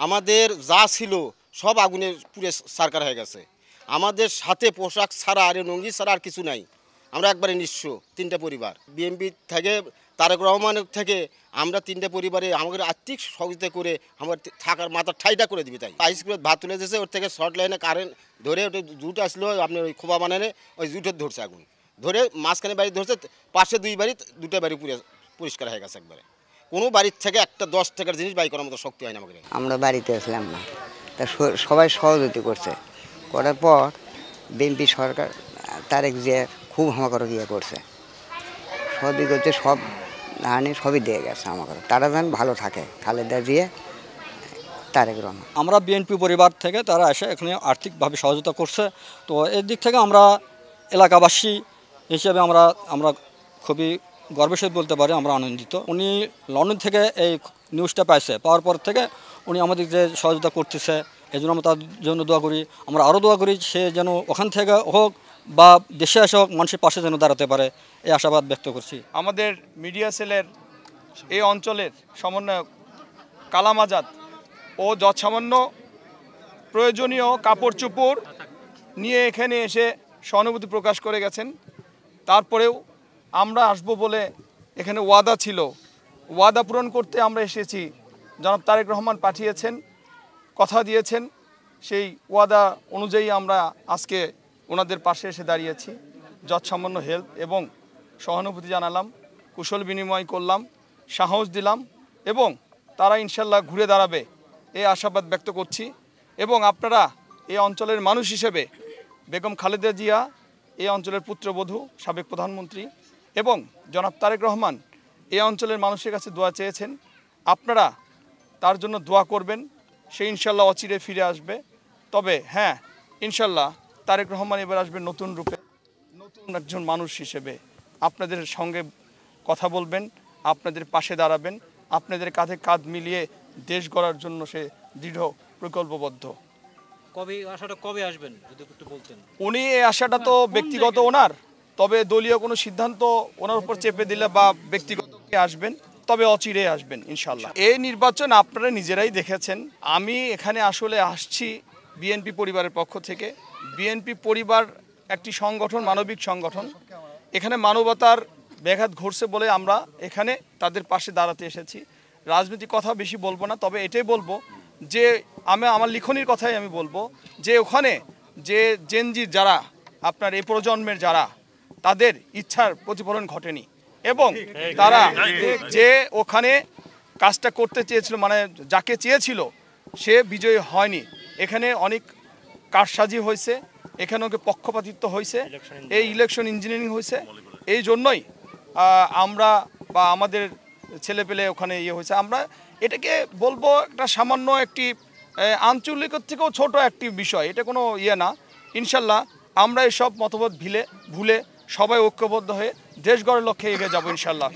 আমাদের যা ছিল সব আগুনে পুড়ে ছারখার হয়ে গেছে। আমাদের সাথে পোশাক ছাড়া আর লুঙ্গি ছাড়া আর কিছু নাই। আমরা একবারে নিঃস্ব, 3টা পরিবার। বিএনপি থেকে তারেক রহমানের থেকে আমরা 3টা পরিবারে আমাদের আর্থিক সহযোগিতা করে আমার থাকার মাথার ঠাইটা করে দিবি। তাই হাইস্কুলে ভাত তুলে দিয়েছে, ওর থেকে শর্ট লাইনে কারেন্ট ধরে ওটা জুট আসলো, আপনার ওই খোপা বানানে ওই জুটের ধরছে আগুন ধরে মাঝখানে বাড়ি ধরছে, পাশে 2 বাড়ি 2টা বাড়ি পরিষ্কার হয়ে গেছে একবারে। কোনো বাড়ির থেকে একটা 10 টাকার জিনিস বাই করার মতো শক্তি হয় না আমাদের। আমরা বাড়িতে আসলাম না, তা সবাই সহযোগিতা করার পর বিএনপি সরকার তারেক জিয়া খুব হামাকড় গিয়ে করছে, সবই করছে, সব ধানে সবই দিয়ে গেছে আমাকে। তারা যেন ভালো থাকে, খালেদা জিয়া তারেক রহমান। আমরা বিএনপি পরিবার থেকে তারা এসে এখানে আর্থিকভাবে সহযোগিতা করছে। তো এর দিক থেকে আমরা এলাকাবাসী হিসেবে আমরা খুবই গর্বের সহিত বলতে পারি আমরা আনন্দিত। উনি লন্ডন থেকে এই নিউজটা পাওয়ার পর থেকে উনি আমাদের যে সহযোগিতা করতেছে, এই জন্য আমরা তার জন্য দোয়া করি। আমরা আরও দোয়া করি সে যেন ওখান থেকে হোক বা দেশে এসে হোক মানুষের পাশে যেন দাঁড়াতে পারে, এই আশাবাদ ব্যক্ত করছি। আমাদের মিডিয়া সেলের এই অঞ্চলের সমন্বয়ক কালাম আজাদ ও যৎসামান্য প্রয়োজনীয় কাপড় চোপড় নিয়ে এখানে এসে সহানুভূতি প্রকাশ করে গেছেন। তারপরেও আমরা আসবো বলে এখানে ওয়াদা ছিল, ওয়াদা পূরণ করতে আমরা এসেছি। জনাব তারেক রহমান পাঠিয়েছেন, কথা দিয়েছেন, সেই ওয়াদা অনুযায়ী আমরা আজকে ওনাদের পাশে এসে দাঁড়িয়েছি। যৎসামান্য হেল্প এবং সহানুভূতি জানালাম, কুশল বিনিময় করলাম, সাহস দিলাম এবং তারা ইনশাল্লাহ ঘুরে দাঁড়াবে এই আশাবাদ ব্যক্ত করছি। এবং আপনারা এই অঞ্চলের মানুষ হিসেবে বেগম খালেদা জিয়া এই অঞ্চলের পুত্রবধূ, সাবেক প্রধানমন্ত্রী এবং জনাব তারেক রহমান এই অঞ্চলের মানুষের কাছে দোয়া চেয়েছেন। আপনারা তার জন্য দোয়া করবেন, সে ইনশাল্লাহ অচিরে ফিরে আসবে। তবে হ্যাঁ, ইনশাল্লাহ তারেক রহমান এবার আসবে নতুন রূপে, নতুন একজন মানুষ হিসেবে। আপনাদের সঙ্গে কথা বলবেন, আপনাদের পাশে দাঁড়াবেন, আপনাদের কাঁধে কাঁধ মিলিয়ে দেশ গড়ার জন্য সে দৃঢ় প্রকল্পবদ্ধ। কবে আসবেন যদি একটু বলতেন? উনি এই আশাটা তো ব্যক্তিগত ওনার, তবে দলীয় কোনো সিদ্ধান্ত ওনার উপর চেপে দিলে বা ব্যক্তিগত আসবেন, তবে অচিরে আসবেন ইনশাল্লাহ। এই নির্বাচন আপনারা নিজেরাই দেখেছেন। আমি এখানে আসলে আসছি বিএনপি পরিবারের পক্ষ থেকে। বিএনপি পরিবার একটি সংগঠন, মানবিক সংগঠন। এখানে মানবতার ব্যাঘাত ঘটছে বলে আমরা এখানে তাদের পাশে দাঁড়াতে এসেছি। রাজনৈতিক কথা বেশি বলবো না, তবে এটাই বলবো যে আমার লিখনির কথাই আমি বলবো যে ওখানে যে জেনজির যারা আপনার এই প্রজন্মের যারা, তাদের ইচ্ছার প্রতিফলন ঘটেনি এবং তারা যে ওখানে কাজটা করতে চেয়েছিল, মানে যাকে চেয়েছিল সে বিজয়ী হয়নি। এখানে অনেক কারসাজি হয়েছে, এখানে ওকে পক্ষপাতিত্ব হয়েছে, এই ইলেকশন ইঞ্জিনিয়ারিং হয়েছে। এই জন্যই আমরা বা আমাদের ছেলেপেলে ওখানে হয়েছে। আমরা এটাকে বলবো একটা সামান্য একটি আঞ্চলিকের থেকেও ছোট একটি বিষয়, এটা কোনো না। ইনশাল্লাহ আমরা এসব মতভেদ ভুলে সবাই ঐক্যবদ্ধ হয়ে দেশ গড়ার লক্ষ্যে এগিয়ে যাবো ইনশাল্লাহ।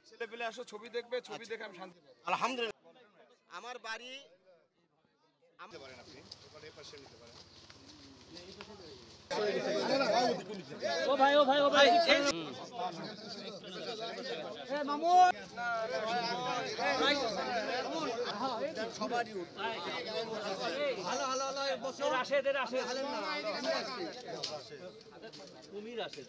ছেলেপেলে আসো, ছবি দেখবে, ছবি দেখে আমি শান্তি পাবো। আলহামদুলিল্লাহ। আমার বাড়ি কুমির আসে।